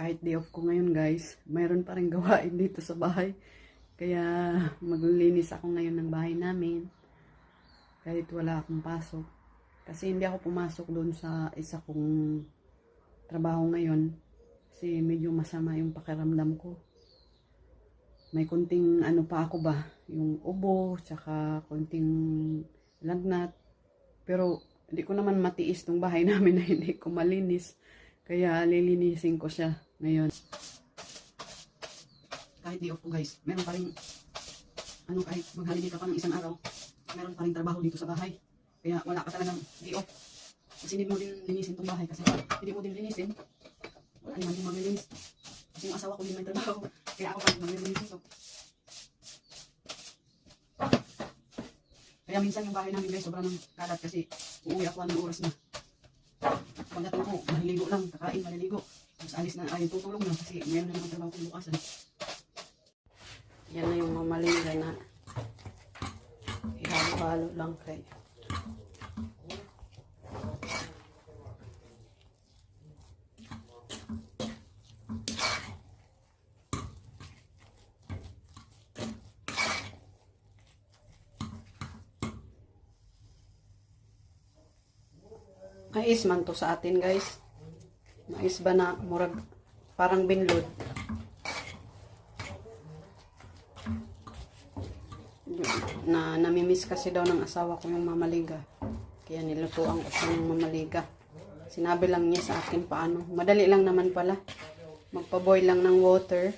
kahit day off ko ngayon guys, mayroon pa rin gawain dito sa bahay. Kaya maglilinis ako ngayon ng bahay namin. Kahit wala akong pasok. Kasi hindi ako pumasok doon sa isa kong trabaho ngayon. Kasi medyo masama yung pakiramdam ko. May kunting ano pa ako ba, yung ubo, tsaka kunting lagnat. Pero hindi ko naman matiis tong bahay namin na hindi ko malinis. Kaya lilinisin ko siya ngayon. Kahit day off ko guys, meron pa rin, kahit mag-holiday ka pa ng isang araw, meron pa rin trabaho dito sa bahay. Kaya wala ka talagang day off. Kasi hindi mo din linisin tong bahay. Kasi hindi mo din linisin, wala naman din maglilinis. Kasi yung asawa ko din may trabaho. Kaya ako pa rin maglilinis ito. Kaya minsan yung bahay namin guys, sobrang kalat kasi uuwi ako ng oras na. Pagdating ko, maliligo lang, kakain, maliligo. Tapos alis na, tutulong na kasi meron na naman trabaho kong bukasan. Yan na yung mamalinga na ihalo-halo lang kay. Mais man to sa atin guys. Mais ba na murag parang binlod. Na namimiss kasi daw ng asawa ko yung mamaliga. Kaya nilutuan ko siya ng mamaliga. Sinabi lang niya sa akin paano. Madali lang naman pala. Magpa-boil lang ng water.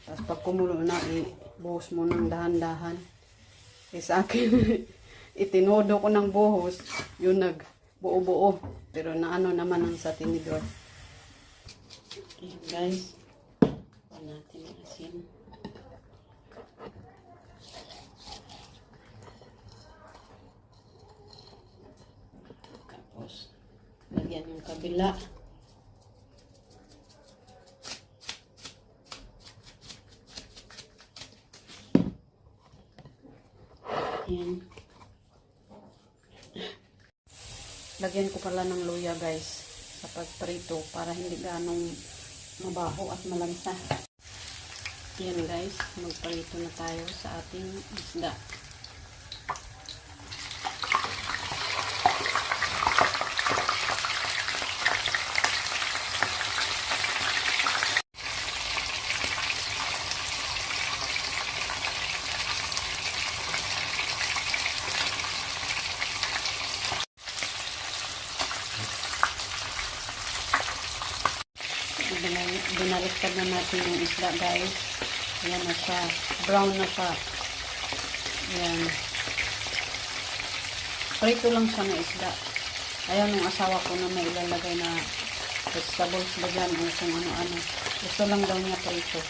Tapos pag kumulo na, ibuhos mo ng dahan-dahan. Sa akin, itinodo ko ng buhos. Yun nagbuo-buo. Pero naano naman ang sa tinidor. Okay guys. Pa natin ang asin. Tapos, lagyan yung kabila. Ayan. Lagyan ko pala ng luya guys sa pagprito para hindi ganong mabaho at malansa. Ayan guys, magprito na tayo sa ating isda. Binaliktad na natin yung isda guys. Ayan na siya. Brown na siya. Ayan. Prito lang siya na isda. Ayaw nung asawa ko na may ilalagay na vegetables ba dyan o kung ano-ano. Gusto lang daw niya prito.